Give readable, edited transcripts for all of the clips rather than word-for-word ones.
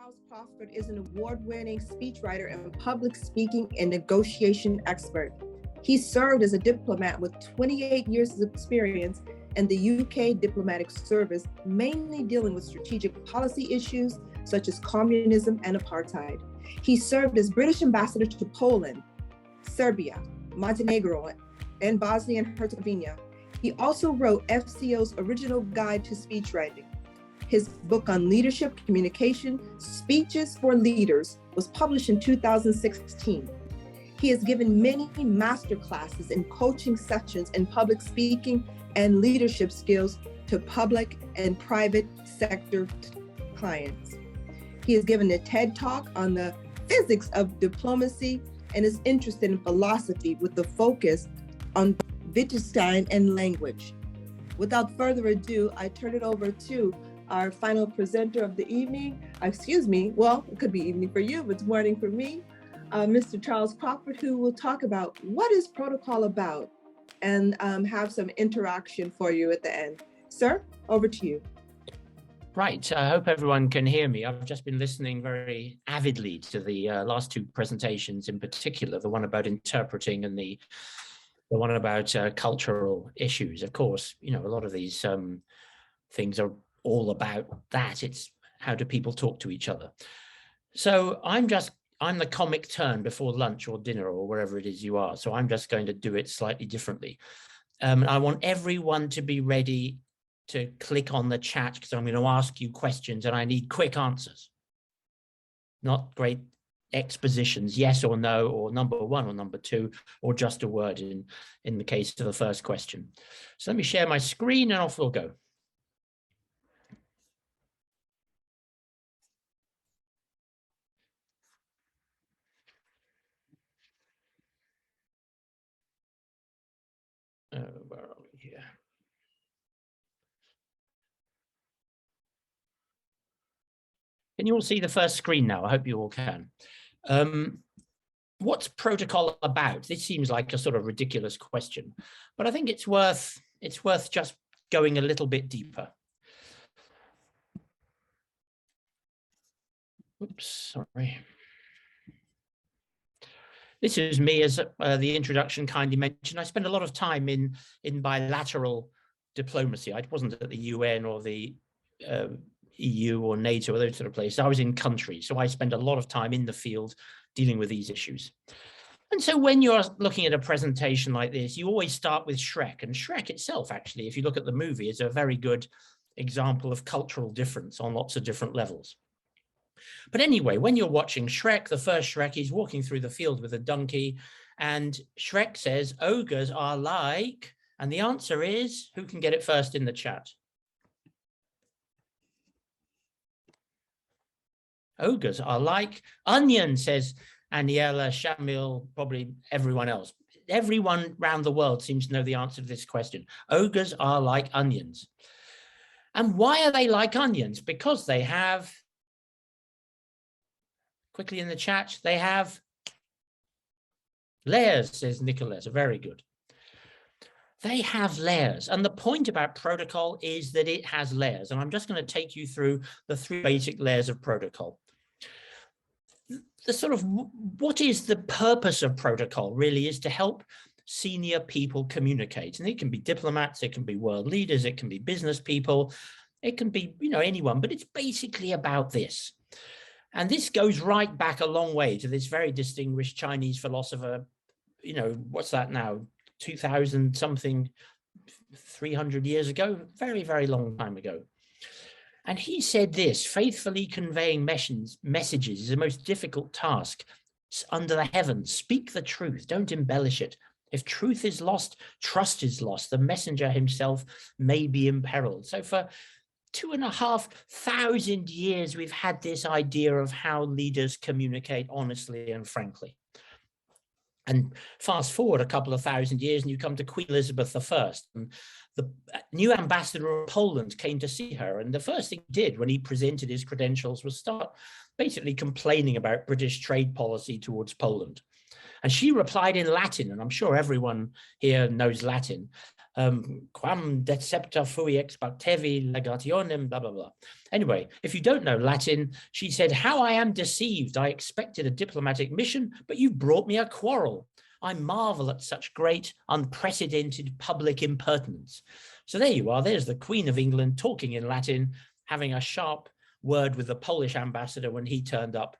Charles Crawford is an award-winning speechwriter and public speaking and negotiation expert. He served as a diplomat with 28 years of experience in the UK diplomatic service, mainly dealing with strategic policy issues such as communism and apartheid. He served as British ambassador to Poland, Serbia, Montenegro, and Bosnia and Herzegovina. He also wrote FCO's original guide to speechwriting. His book on leadership communication, Speeches for Leaders, was published in 2016. He has given many master classes and coaching sessions in public speaking and leadership skills to public and private sector clients. He has given a TED Talk on the physics of diplomacy and is interested in philosophy with the focus on Wittgenstein and language. Without further ado, I turn it over to our final presenter of the evening. Well, it could be evening for you, but it's morning for me. Mr. Charles Crawford, who will talk about what is protocol about and have some interaction for you at the end. Sir, over to you. Right, I hope everyone can hear me. I've just been listening very avidly to the last two presentations, in particular, the one about interpreting and the one about cultural issues. Of course, you know, a lot of these things are all about that. It's how do people talk to each other. So I'm the comic turn before lunch or dinner or wherever it is you are. So I'm just going to do it slightly differently. I want everyone to be ready to click on the chat because I'm going to ask you questions and I need quick answers, not great expositions, yes or no, or number one or number two, or just a word in the case of the first question. So let me share my screen and off we'll go. Where are we here? Can you all see the first screen now? I hope you all can. What's protocol about? This seems like a sort of ridiculous question, but I think it's worth just going a little bit deeper. Oops, sorry. This is me, as the introduction kindly mentioned. I spent a lot of time in bilateral diplomacy. I wasn't at the UN or the EU or NATO or those sort of places. I was in country, so I spent a lot of time in the field dealing with these issues. And so when you're looking at a presentation like this, you always start with Shrek. And Shrek itself, actually, if you look at the movie, is a very good example of cultural difference on lots of different levels. But anyway, when you're watching Shrek, the first Shrek, he's walking through the field with a donkey, and Shrek says, ogres are like, and the answer is, who can get it first in the chat? Ogres are like onions, says Aniela, Shamil, probably everyone else. Everyone around the world seems to know the answer to this question. Ogres are like onions. And why are they like onions? Because they have, quickly in the chat, they have layers, says Nicholas. Very good. They have layers. And the point about protocol is that it has layers. And I'm just going to take you through the three basic layers of protocol. The sort of, what is the purpose of protocol really is to help senior people communicate. And it can be diplomats, it can be world leaders, it can be business people, it can be, you know, anyone, but it's basically about this. And this goes right back a long way to this very distinguished Chinese philosopher, you know, what's that now, 2000 something, 300 years ago, very, very long time ago. And he said this: faithfully conveying messages is the most difficult task under the heavens. Speak the truth, don't embellish it. If truth is lost, trust is lost. The messenger himself may be imperiled. So for 2,500 years, we've had this idea of how leaders communicate honestly and frankly. And fast forward a couple of thousand years and you come to Queen Elizabeth I. And the new ambassador of Poland came to see her. And the first thing he did when he presented his credentials was start basically complaining about British trade policy towards Poland. And she replied in Latin, and I'm sure everyone here knows Latin. quam decepta fui expectevi legationem, blah, blah, blah. Anyway, if you don't know Latin, she said, how I am deceived. I expected a diplomatic mission, but you brought me a quarrel. I marvel at such great, unprecedented public impertinence. So there you are. There's the Queen of England talking in Latin, having a sharp word with the Polish ambassador when he turned up,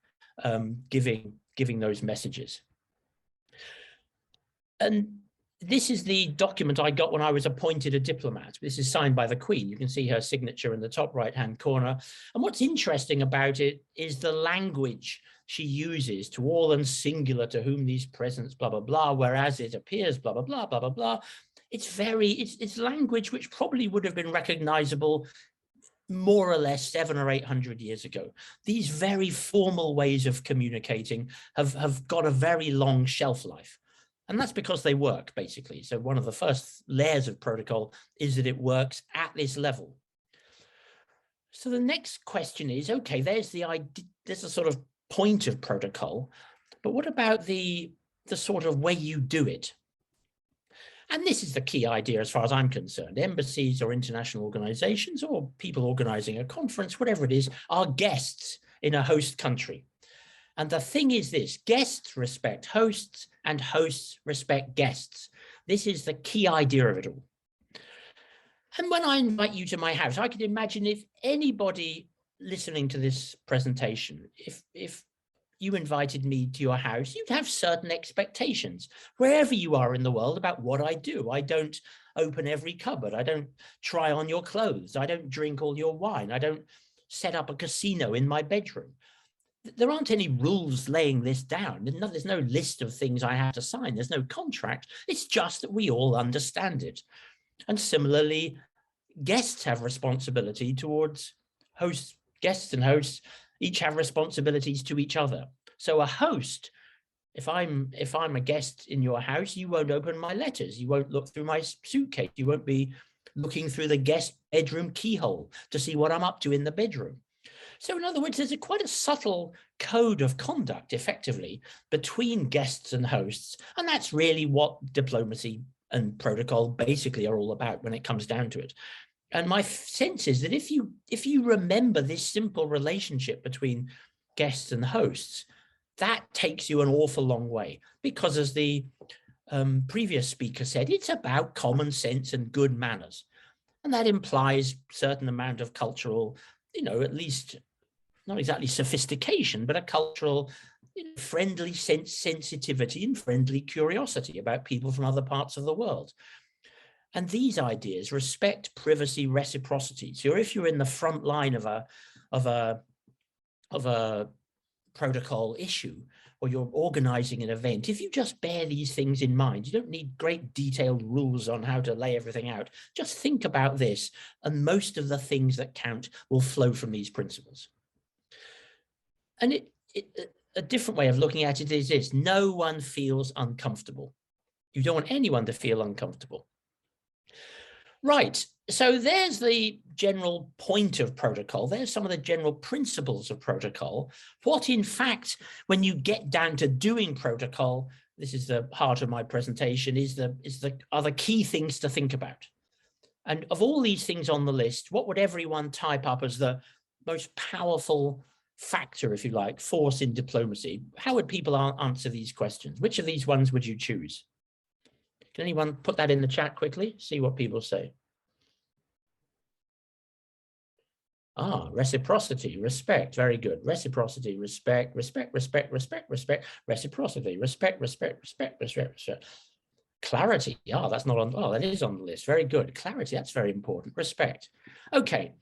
giving those messages. And this is the document I got when I was appointed a diplomat. This is signed by the Queen. You can see her signature in the top right-hand corner. And what's interesting about it is the language she uses, to all and singular to whom these presents, blah, blah, blah, whereas it appears, blah, blah, blah, blah, blah, blah. It's language which probably would have been recognizable more or less 700 or 800 years ago. These very formal ways of communicating have got a very long shelf life. And that's because they work, basically. So one of the first layers of protocol is that it works at this level. So the next question is, okay, there's the idea, there's a sort of point of protocol, but what about the sort of way you do it? And this is the key idea as far as I'm concerned. Embassies or international organizations or people organizing a conference, whatever it is, are guests in a host country. And the thing is this, guests respect hosts and hosts respect guests. This is the key idea of it all. And when I invite you to my house, I can imagine if anybody listening to this presentation, if you invited me to your house, you'd have certain expectations wherever you are in the world about what I do. I don't open every cupboard. I don't try on your clothes. I don't drink all your wine. I don't set up a casino in my bedroom. There aren't any rules laying this down. There's no list of things I have to sign. There's no contract. It's just that we all understand it. And similarly, guests have responsibility towards hosts. Guests and hosts each have responsibilities to each other. So a host, if I'm a guest in your house, you won't open my letters. You won't look through my suitcase. You won't be looking through the guest bedroom keyhole to see what I'm up to in the bedroom. So in other words, there's quite a subtle code of conduct, effectively, between guests and hosts. And that's really what diplomacy and protocol basically are all about when it comes down to it. And my sense is that if you remember this simple relationship between guests and hosts, that takes you an awful long way. Because as the previous speaker said, it's about common sense and good manners. And that implies a certain amount of cultural, at least not exactly sophistication, but a cultural friendly sensitivity and friendly curiosity about people from other parts of the world. And these ideas, respect, privacy, reciprocity. So if you're in the front line of a protocol issue, or you're organizing an event, if you just bear these things in mind, you don't need great detailed rules on how to lay everything out. Just think about this, and most of the things that count will flow from these principles. And a different way of looking at it is this: no one feels uncomfortable. You don't want anyone to feel uncomfortable. Right, so there's the general point of protocol. There's some of the general principles of protocol. What, in fact, when you get down to doing protocol, this is the heart of my presentation, are the key things to think about. And of all these things on the list, what would everyone type up as the most powerful factor, if you like, force in diplomacy? How would people answer these questions? Which of these ones would you choose? Can anyone put that in the chat quickly? See what people say. Reciprocity, respect, very good. Reciprocity, respect, respect, respect, respect, respect, reciprocity, respect, respect, respect, respect, respect. Clarity, that's not on, that is on the list, very good. Clarity, that's very important. Respect. Okay,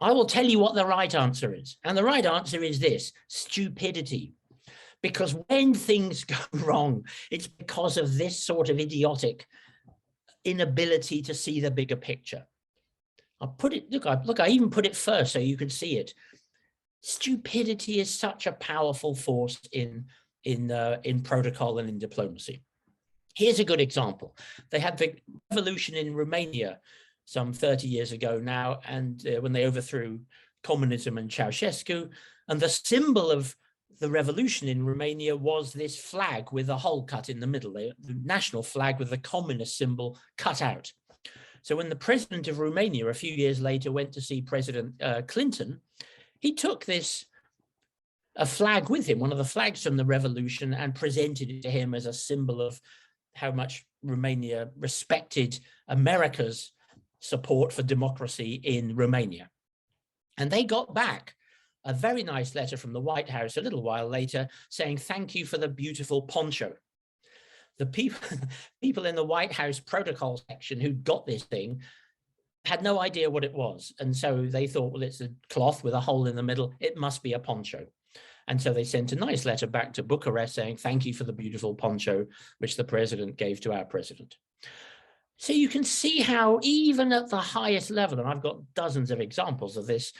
I will tell you what the right answer is. And the right answer is this: stupidity. Because when things go wrong, it's because of this sort of idiotic inability to see the bigger picture. I'll put it, look, I even put it first so you can see it. Stupidity is such a powerful force in protocol and in diplomacy. Here's a good example. They had the revolution in Romania some 30 years ago now, and when they overthrew communism and Ceausescu, and the symbol of the revolution in Romania was this flag with a hole cut in the middle, the national flag with the communist symbol cut out. So when the president of Romania a few years later went to see President Clinton, he took a flag with him, one of the flags from the revolution, and presented it to him as a symbol of how much Romania respected America's support for democracy in Romania. And they got back a very nice letter from the White House a little while later saying, "Thank you for the beautiful poncho." The people in the White House protocol section who got this thing had no idea what it was. And so they thought, well, it's a cloth with a hole in the middle. It must be a poncho. And so they sent a nice letter back to Bucharest saying, "Thank you for the beautiful poncho," which the president gave to our president. So you can see how even at the highest level, and I've got dozens of examples of this,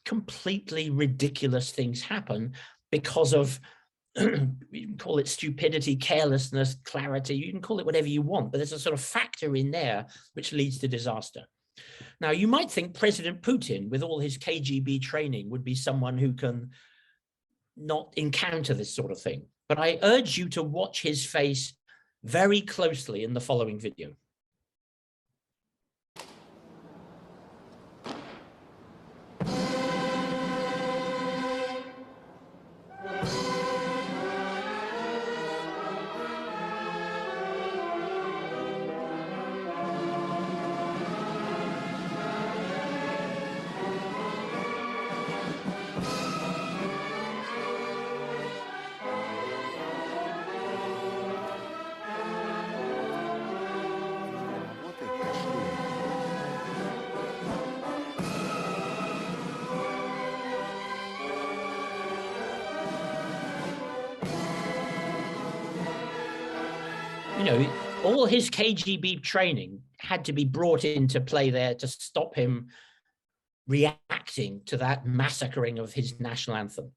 completely ridiculous things happen because of, you can call it stupidity, carelessness, clarity, you can call it whatever you want, but there's a sort of factor in there which leads to disaster. Now, you might think President Putin, with all his KGB training, would be someone who can not encounter this sort of thing. But I urge you to watch his face very closely in the following video. You know, all his KGB training had to be brought into play there to stop him reacting to that massacring of his national anthem.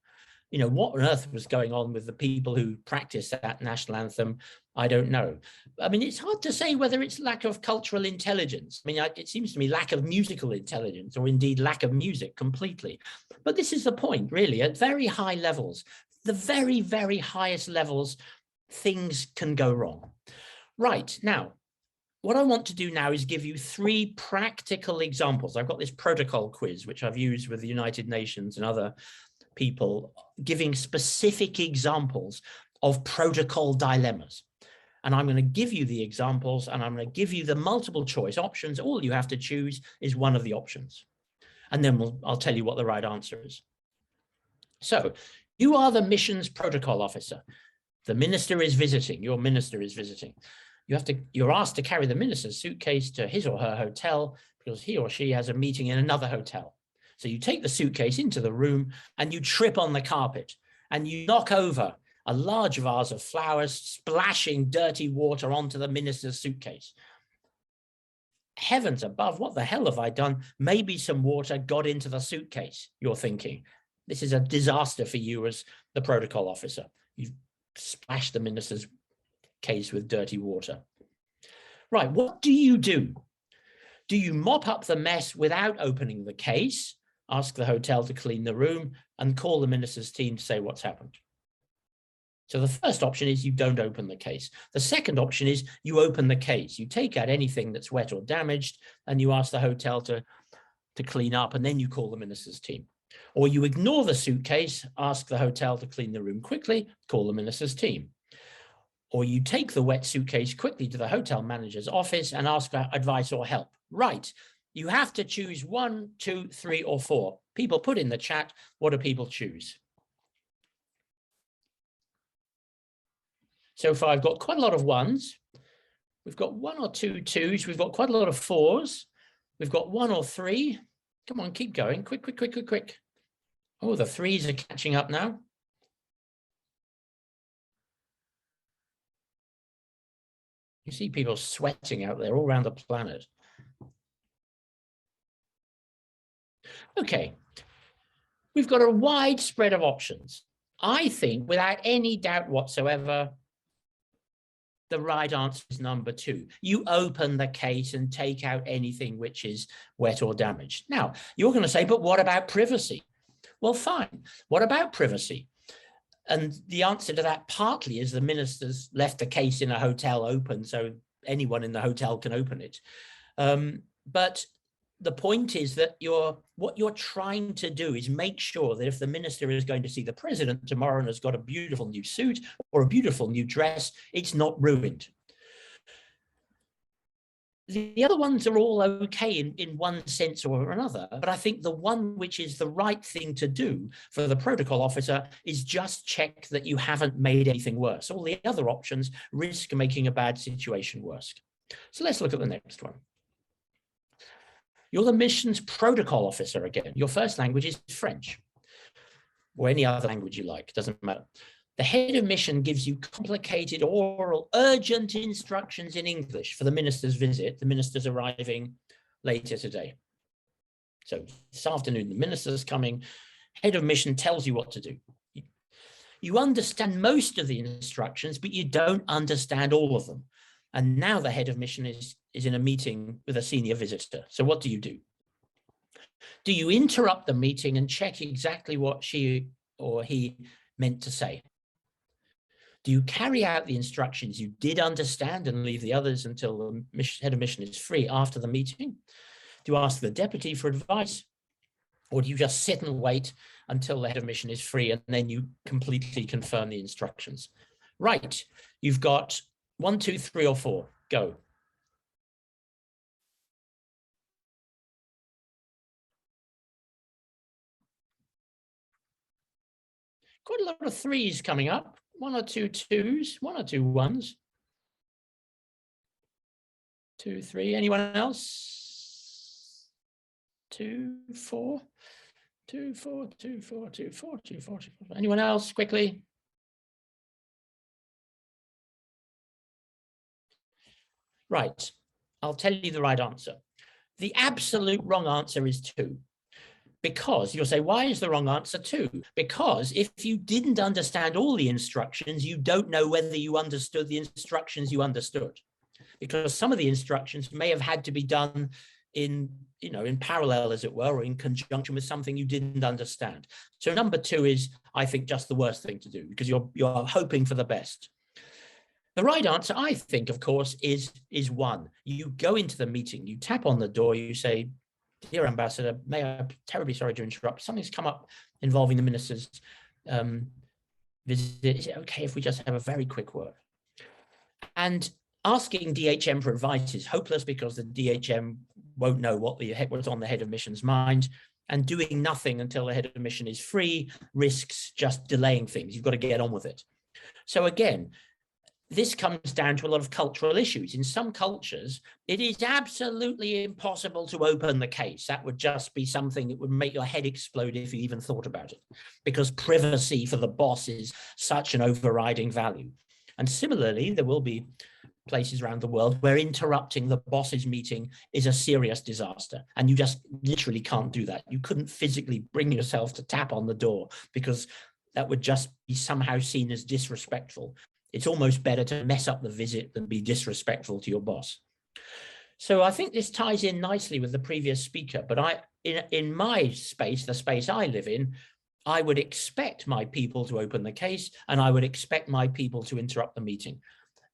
You know, what on earth was going on with the people who practiced that national anthem? I don't know. I mean, it's hard to say whether it's lack of cultural intelligence. I mean, it seems to me lack of musical intelligence, or indeed lack of music completely. But this is the point, really. At very high levels, the very, very highest levels, things can go wrong. Right, now, what I want to do now is give you 3 practical examples. I've got this protocol quiz, which I've used with the United Nations and other people, giving specific examples of protocol dilemmas. And I'm going to give you the examples, and I'm going to give you the multiple choice options. All you have to choose is one of the options. And then I'll tell you what the right answer is. So you are the missions protocol officer. The minister is visiting, your minister is visiting. You're asked to carry the minister's suitcase to his or her hotel because he or she has a meeting in another hotel. So you take the suitcase into the room and you trip on the carpet and you knock over a large vase of flowers, splashing dirty water onto the minister's suitcase. Heavens above, what the hell have I done? Maybe some water got into the suitcase, you're thinking. This is a disaster for you as the protocol officer. You've splashed the minister's case with dirty water. Right, what do you do? Do you mop up the mess without opening the case, ask the hotel to clean the room, and call the minister's team to say what's happened? So the first option is you don't open the case. The second option is you open the case. You take out anything that's wet or damaged, and you ask the hotel to clean up, and then you call the minister's team. Or you ignore the suitcase, ask the hotel to clean the room quickly, call the minister's team. Or you take the wet suitcase quickly to the hotel manager's office and ask for advice or help. Right, you have to choose 1, 2, 3, or 4. People, put in the chat, what do people choose? So far, I've got quite a lot of 1s. We've got 1 or 2 2s. We've got quite a lot of 4s. We've got 1 or 3. Come on, keep going. Quick, quick, quick, quick, quick. Oh, the 3s are catching up now. You see people sweating out there all around the planet. Okay, we've got a wide spread of options. I think, without any doubt whatsoever, the right answer is number 2. You open the case and take out anything which is wet or damaged. Now, you're going to say, but what about privacy? Well, fine. What about privacy? And the answer to that partly is the minister's left the case in a hotel open, so anyone in the hotel can open it. But the point is that what you're trying to do is make sure that if the minister is going to see the president tomorrow and has got a beautiful new suit or a beautiful new dress, it's not ruined. The other ones are all okay in one sense or another, but I think the one which is the right thing to do for the protocol officer is just check that you haven't made anything worse. All the other options risk making a bad situation worse. So let's look at the next one. You're the mission's protocol officer again. Your first language is French, or any other language you like, doesn't matter. The head of mission gives you complicated, oral, urgent instructions in English for the minister's visit. The minister's arriving later today. So this afternoon, the minister's coming. Head of mission tells you what to do. You understand most of the instructions, but you don't understand all of them. And now the head of mission is in a meeting with a senior visitor. So what do? Do you interrupt the meeting and check exactly what she or he meant to say? Do you carry out the instructions you did understand and leave the others until the head of mission is free after the meeting? Do you ask the deputy for advice? Or do you just sit and wait until the head of mission is free and then you completely confirm the instructions? Right, you've got 1, 2, 3, or 4, go. Quite a lot of 3s coming up. 1 or 2 2s, 1 or 2 1s. 2, 3, anyone else? 2, 4, 2, 4, 2, 4, 2, 4, 2, 4, 2, 4. Anyone else, quickly? Right, I'll tell you the right answer. The absolute wrong answer is 2. Because you'll say, why is the wrong answer 2? Because if you didn't understand all the instructions, you don't know whether you understood the instructions you understood. Because some of the instructions may have had to be done in parallel, as it were, or in conjunction with something you didn't understand. So number 2 is, I think, just the worst thing to do, because you're hoping for the best. The right answer, I think, of course, is 1. You go into the meeting, you tap on the door, you say, dear Ambassador, I'm terribly sorry to interrupt. Something's come up involving the minister's visit. Is it okay if we just have a very quick word? And asking DHM for advice is hopeless because the DHM won't know what's on the head of mission's mind. And doing nothing until the head of mission is free risks just delaying things. You've got to get on with it. So again, this comes down to a lot of cultural issues. In some cultures, it is absolutely impossible to open the case. That would just be something that would make your head explode if you even thought about it, because privacy for the boss is such an overriding value. And similarly, there will be places around the world where interrupting the boss's meeting is a serious disaster. And you just literally can't do that. You couldn't physically bring yourself to tap on the door because that would just be somehow seen as disrespectful. It's almost better to mess up the visit than be disrespectful to your boss. So I think this ties in nicely with the previous speaker, but in my space, the space I live in, I would expect my people to open the case and I would expect my people to interrupt the meeting.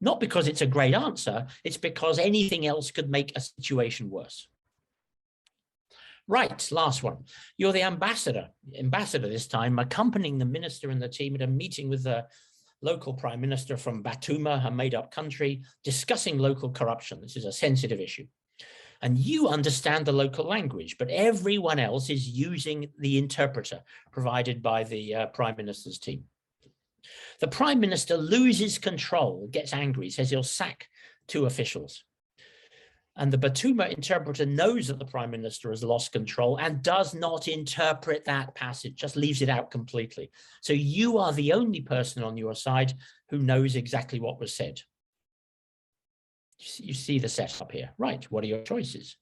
Not because it's a great answer, it's because anything else could make a situation worse. Right, last one. You're the ambassador this time, accompanying the minister and the team at a meeting with the local prime minister from Batuma, a made-up country, discussing local corruption. This is a sensitive issue. And you understand the local language, but everyone else is using the interpreter provided by the prime minister's team. The prime minister loses control, gets angry, says he'll sack 2 officials. And the Batuma interpreter knows that the prime minister has lost control and does not interpret that passage, just leaves it out completely. So you are the only person on your side who knows exactly what was said. You see the setup here. Right, what are your choices?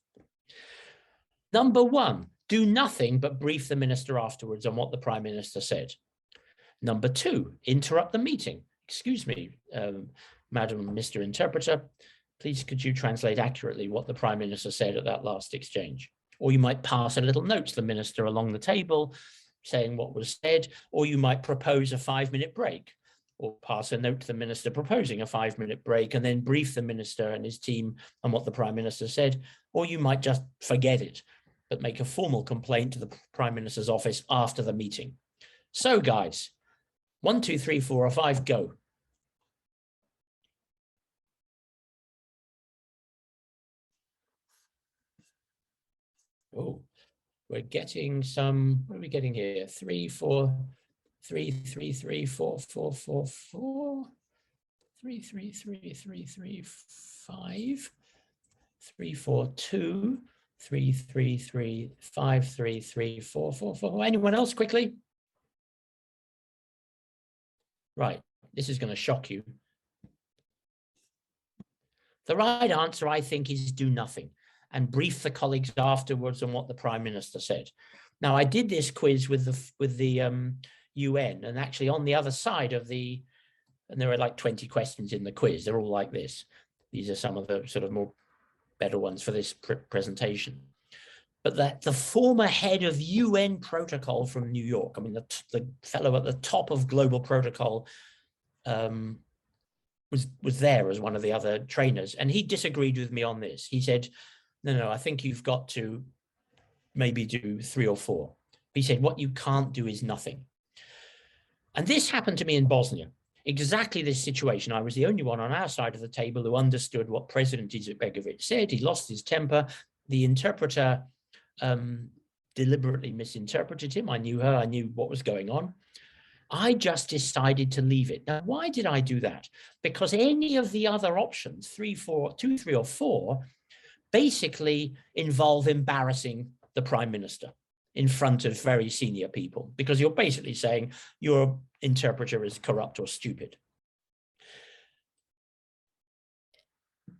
Number 1, do nothing but brief the minister afterwards on what the prime minister said. Number 2, interrupt the meeting. Excuse me, Madam Mr. Interpreter, please could you translate accurately what the prime minister said at that last exchange? Or you might pass a little note to the minister along the table saying what was said, or you might propose a 5-minute break, or pass a note to the minister proposing a 5-minute break and then brief the minister and his team on what the Prime Minister said, or you might just forget it, but make a formal complaint to the Prime Minister's office after the meeting. So guys, 1, 2, 3, 4, or 5, go. Oh, we're getting some, what are we getting here? 3, 4, 3, 3, 3, 4, 4, 4, 4, 3, 3, 3, 3, 3, 5, 3, 4, 2, 3, 3, 3, 5, 3, 3, 4, 4, 4. Anyone else quickly? Right, this is going to shock you. The right answer, I think, is do nothing and brief the colleagues afterwards on what the Prime Minister said. Now, I did this quiz with the UN, and actually on the other side of the, and there are like 20 questions in the quiz. They're all like this. These are some of the sort of more better ones for this presentation. But the former head of UN protocol from New York, I mean, the fellow at the top of global protocol, was there as one of the other trainers, and he disagreed with me on this. He said, no, I think you've got to maybe do 3 or 4. He said, what you can't do is nothing. And this happened to me in Bosnia. Exactly this situation. I was the only one on our side of the table who understood what President Izetbegovic said. He lost his temper. The interpreter deliberately misinterpreted him. I knew her. I knew what was going on. I just decided to leave it. Now, why did I do that? Because any of the other options, 2, 3, or 4, basically involve embarrassing the Prime Minister in front of very senior people, because you're basically saying your interpreter is corrupt or stupid.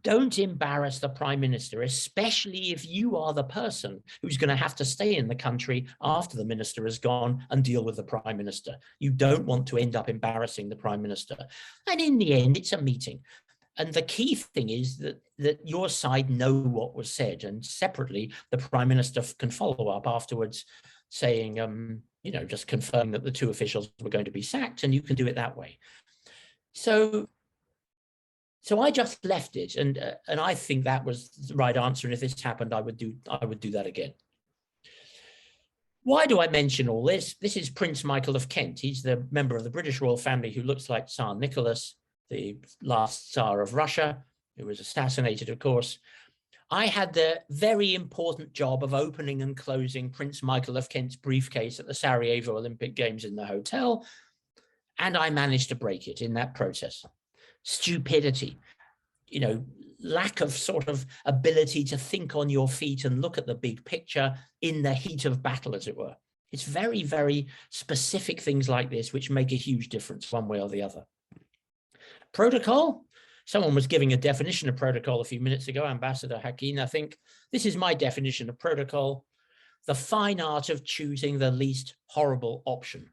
Don't embarrass the Prime Minister, especially if you are the person who's going to have to stay in the country after the minister has gone and deal with the Prime Minister. You don't want to end up embarrassing the Prime Minister. And in the end, it's a meeting. And the key thing is that your side know what was said, and separately, the Prime Minister can follow up afterwards saying, you know, just confirming that the 2 officials were going to be sacked, and you can do it that way. So I just left it, and I think that was the right answer. And if this happened, I would do that again. Why do I mention all this? This is Prince Michael of Kent. He's the member of the British royal family who looks like Tsar Nicholas, the last Tsar of Russia, who was assassinated, of course. I had the very important job of opening and closing Prince Michael of Kent's briefcase at the Sarajevo Olympic Games in the hotel, and I managed to break it in that process. Stupidity, you know, lack of sort of ability to think on your feet and look at the big picture in the heat of battle, as it were. It's very, very specific things like this which make a huge difference one way or the other. Protocol. Someone was giving a definition of protocol a few minutes ago, Ambassador Hakim, I think. This is my definition of protocol: the fine art of choosing the least horrible option.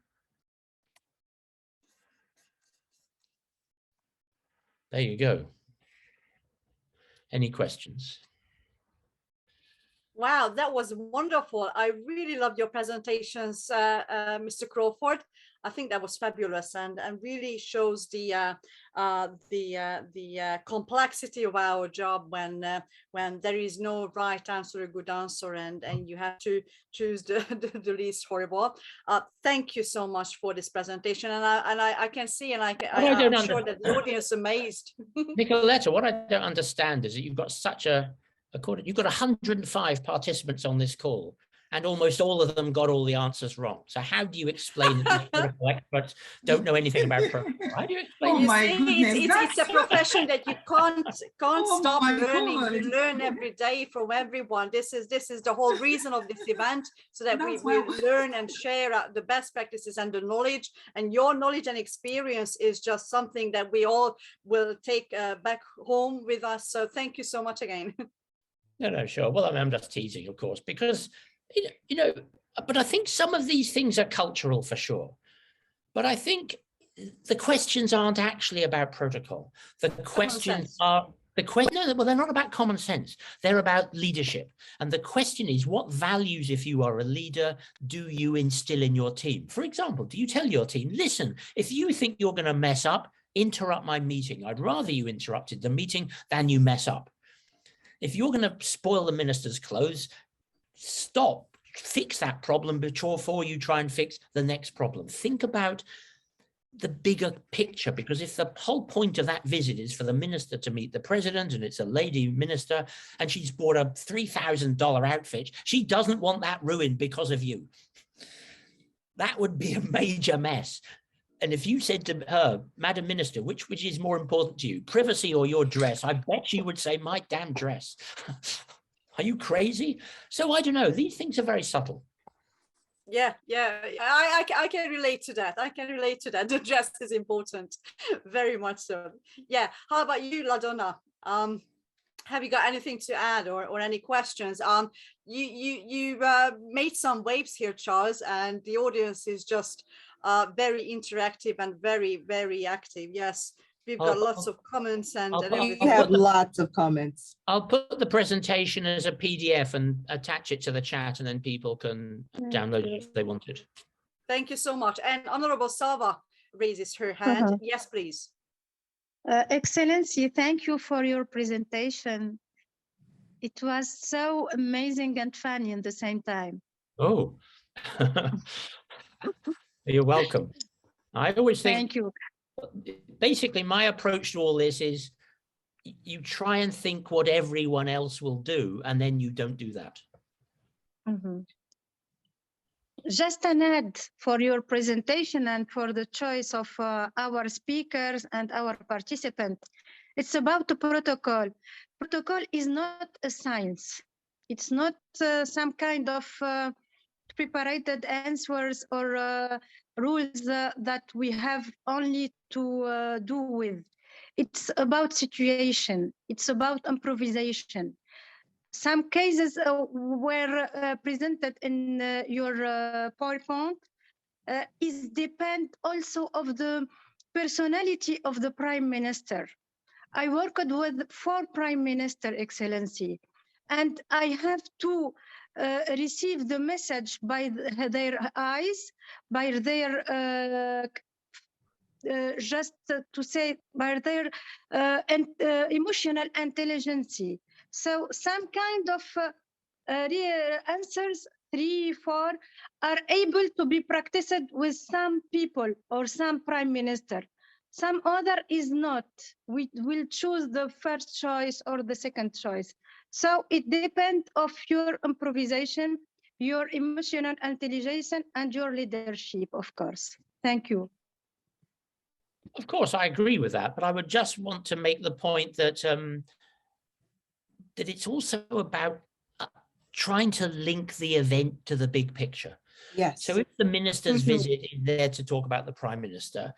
There you go. Any questions? Wow, that was wonderful. I really loved your presentations, Mr. Crawford. I think that was fabulous, and really shows the complexity of our job when there is no right answer, a good answer, and you have to choose the least horrible. Thank you so much for this presentation, and I can see, and I'm sure that the audience is amazed. Nicoletta, what I don't understand is that you've got you've got 105 participants on this call, and almost all of them got all the answers wrong. So how do you explain that these political experts don't know anything about protocol? How do you explain? Oh my goodness, it's a profession that you can't stop learning. You learn every day from everyone. This is the whole reason of this event, so that we learn and share the best practices and the knowledge. And your knowledge and experience is just something that we all will take back home with us. So thank you so much again. No, sure. Well, I mean, I'm just teasing, of course, because, you know, but I think some of these things are cultural for sure. But I think the questions aren't actually about protocol. The questions are The question, no, well, they're not about common sense. They're about leadership. And the question is, what values, if you are a leader, do you instill in your team? For example, do you tell your team, listen, if you think you're going to mess up, interrupt my meeting. I'd rather you interrupted the meeting than you mess up. If you're going to spoil the minister's clothes, stop, fix that problem before you try and fix the next problem. Think about the bigger picture, because if the whole point of that visit is for the minister to meet the president, and it's a lady minister, and she's bought a $3,000 outfit, she doesn't want that ruined because of you. That would be a major mess. And if you said to her, Madam Minister, which is more important to you, privacy or your dress? I bet she would say, my damn dress. Are you crazy? So I don't know. These things are very subtle. Yeah, I can relate to that. I can relate to that. The dress is important, very much so. Yeah. How about you, LaDonna? Have you got anything to add or any questions? You made some waves here, Charles, and the audience is just very interactive and very, very active. Yes, we've got lots of comments and we have lots of comments. I'll put the presentation as a PDF and attach it to the chat, and then people can download it if they want it. Thank you so much. And Honorable Salva raises her hand. Yes, please. Excellency, thank you for your presentation. It was so amazing and funny at the same time. Oh, you're welcome. I always think, thank you. Basically, my approach to all this is you try and think what everyone else will do, and then you don't do that. Just an ad for your presentation and for the choice of our speakers and our participants. It's about the protocol. Protocol is not a science. It's not some kind of prepared answers or rules that we have only to do with. It's about situation. It's about improvisation. Some cases were presented in your PowerPoint is depend also of the personality of the Prime Minister. I worked with 4 Prime Minister, Excellency, and I have to receive the message by their eyes, by their just to say by their emotional intelligence. So some kind of answers, 3, 4, are able to be practiced with some people or some prime minister. Some other is not. We will choose the first choice or the second choice. So it depends of your improvisation, your emotional intelligence, and your leadership, of course. Thank you. Of course, I agree with that, but I would just want to make the point that that it's also about trying to link the event to the big picture. Yes. So if the minister's visit is there to talk about the Prime Minister,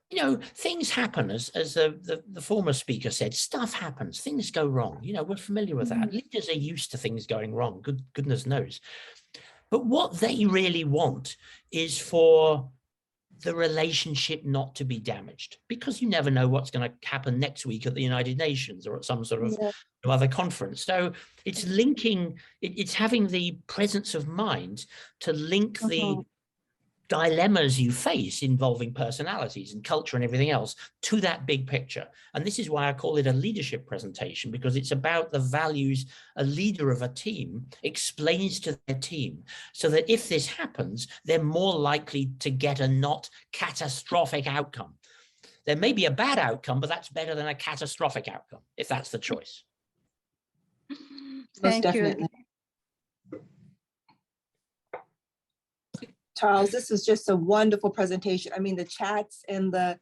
you know, things happen, as the former speaker said, stuff happens, things go wrong. You know, we're familiar with that. Leaders are used to things going wrong, goodness knows. But what they really want is for the relationship not to be damaged, because you never know what's going to happen next week at the United Nations or at some sort of other conference. So it's linking, it's having the presence of mind to link the dilemmas you face involving personalities and culture and everything else to that big picture. And this is why I call it a leadership presentation, because it's about the values a leader of a team explains to their team, so that if this happens, they're more likely to get a not catastrophic outcome. There may be a bad outcome, but that's better than a catastrophic outcome, if that's the choice. Thank you. Charles, this is just a wonderful presentation. I mean, the chats and the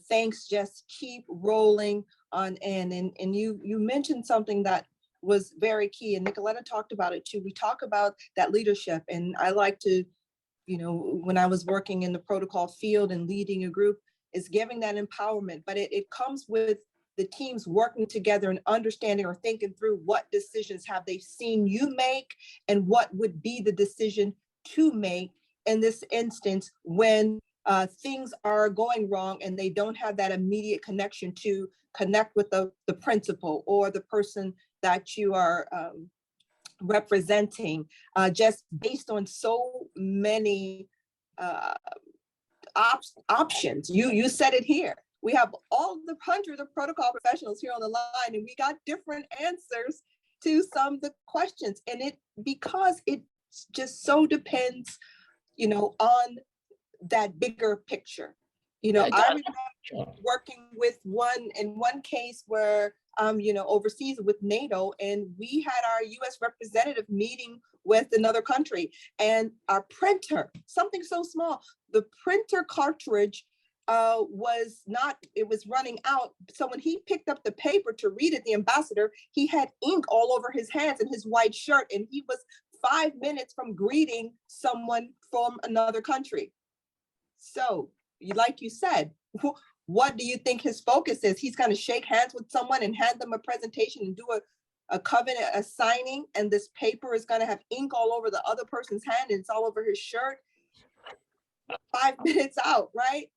thanks just keep rolling on in. And you mentioned something that was very key, and Nicoletta talked about it too. We talk about that leadership, and I like to, you know, when I was working in the protocol field and leading a group, is giving that empowerment, but it comes with the teams working together and understanding or thinking through what decisions have they seen you make and what would be the decision to make in this instance when things are going wrong and they don't have that immediate connection to connect with the principal or the person that you are representing, just based on so many options. You said it here. We have all the hundreds of protocol professionals here on the line, and we got different answers to some of the questions. And because it just so depends, on that bigger picture. I remember working with one case where, overseas with NATO, and we had our US representative meeting with another country, and our printer, something so small, the printer cartridge was running out. So when he picked up the paper to read it, the ambassador, he had ink all over his hands and his white shirt, and he was 5 minutes from greeting someone from another country. So, like you said, what do you think his focus is? He's going to shake hands with someone and hand them a presentation and do a covenant, a signing, and this paper is going to have ink all over the other person's hand and it's all over his shirt. 5 minutes out, right?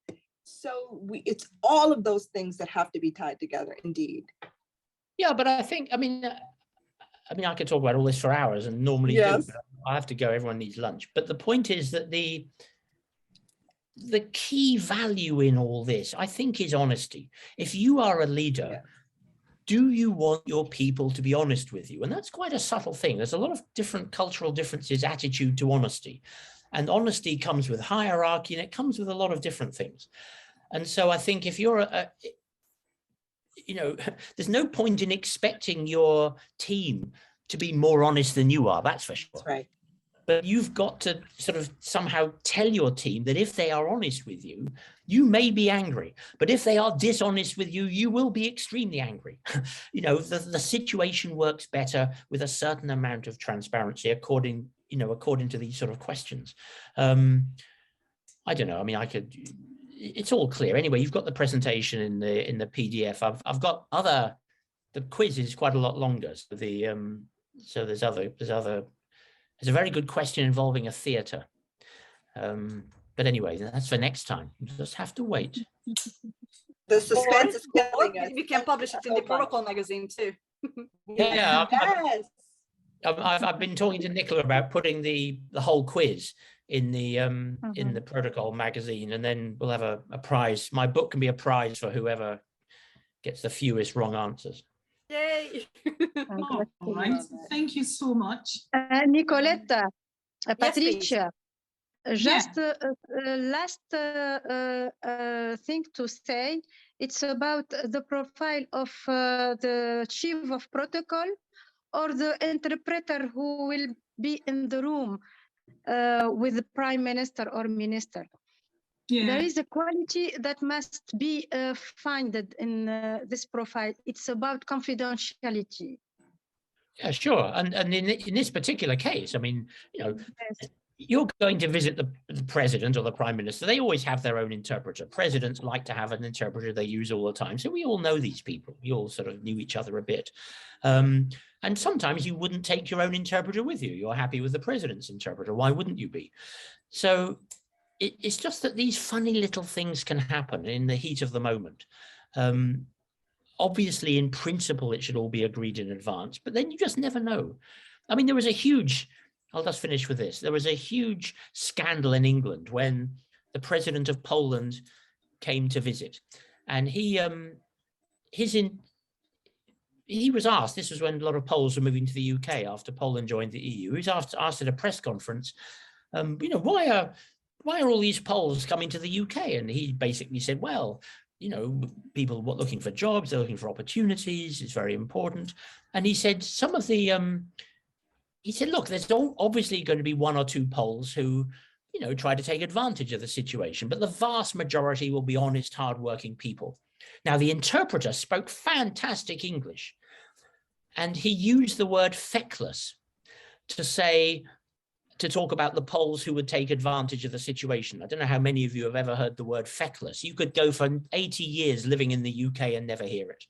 So it's all of those things that have to be tied together, indeed. Yeah, but I think, I mean, I could talk about all this for hours, and normally do, but I have to go. Everyone needs lunch. But the point is that the key value in all this, I think, is honesty. If you are a leader, do you want your people to be honest with you? And that's quite a subtle thing. There's a lot of different cultural differences, attitude to honesty. And honesty comes with hierarchy, and it comes with a lot of different things. And so I think if you're there's no point in expecting your team to be more honest than you are, that's for sure. That's right. But you've got to sort of somehow tell your team that if they are honest with you, you may be angry. But if they are dishonest with you, you will be extremely angry. The situation works better with a certain amount of transparency according to these sort of questions. I don't know. I mean, it's all clear. Anyway, you've got the presentation in the PDF. I've got the quiz is quite a lot longer. So there's a very good question involving a theatre. But anyway, that's for next time. You just have to wait. The suspense is killing us. We can publish it in the Protocol magazine too. Yeah. Yes. I've been talking to Nicola about putting the whole quiz in the Protocol magazine, and then we'll have a prize. My book can be a prize for whoever gets the fewest wrong answers. Yay! All right, thank you so much. Nicoletta, Patricia, Yes, just last thing to say, it's about the profile of the chief of protocol or the interpreter who will be in the room with the prime minister or minister. There is a quality that must be found in this profile. It's about confidentiality. Yeah, sure. And in this particular case, I mean, you're going to visit the president or the prime minister. They always have their own interpreter. Presidents like to have an interpreter they use all the time. So we all know these people. We all sort of knew each other a bit. And sometimes you wouldn't take your own interpreter with you. You're happy with the president's interpreter. Why wouldn't you be? So it's just that these funny little things can happen in the heat of the moment. Obviously, in principle, it should all be agreed in advance, but then you just never know. I mean, there was a huge, I'll just finish with this. There was a huge scandal in England when the president of Poland came to visit, and he was asked, this was when a lot of Poles were moving to the UK after Poland joined the EU. He was asked at a press conference, why are all these Poles coming to the UK? And he basically said, well, people were looking for jobs, they're looking for opportunities, it's very important. And he said, look, there's obviously going to be one or two Poles who, try to take advantage of the situation, but the vast majority will be honest, hardworking people. Now, the interpreter spoke fantastic English, and he used the word feckless to talk about the Poles who would take advantage of the situation. I don't know how many of you have ever heard the word feckless. You could go for 80 years living in the UK and never hear it.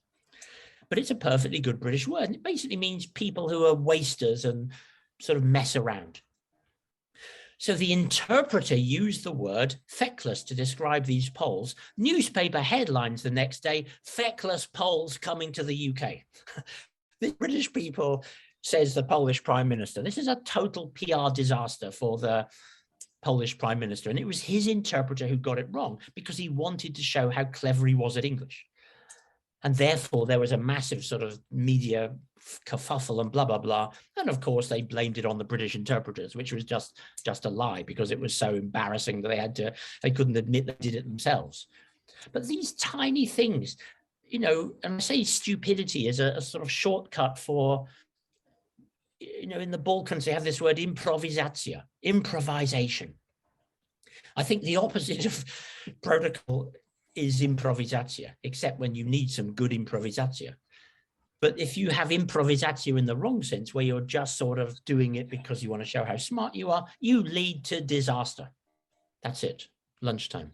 But it's a perfectly good British word. It basically means people who are wasters and sort of mess around. So the interpreter used the word feckless to describe these Poles. Newspaper headlines the next day, feckless Poles coming to the UK. The British people, says the Polish Prime Minister. This is a total PR disaster for the Polish Prime Minister. And it was his interpreter who got it wrong because he wanted to show how clever he was at English. And therefore, there was a massive sort of media kerfuffle and blah, blah, blah. And of course, they blamed it on the British interpreters, which was just a lie because it was so embarrassing that they couldn't admit they did it themselves. But these tiny things, you know, and I say stupidity is a sort of shortcut for, you know, in the Balkans, they have this word improvisation. I think the opposite of protocol is improvisatio, except when you need some good improvisatio. But if you have improvisatio in the wrong sense, where you're just sort of doing it because you want to show how smart you are, you lead to disaster. That's it. Lunchtime.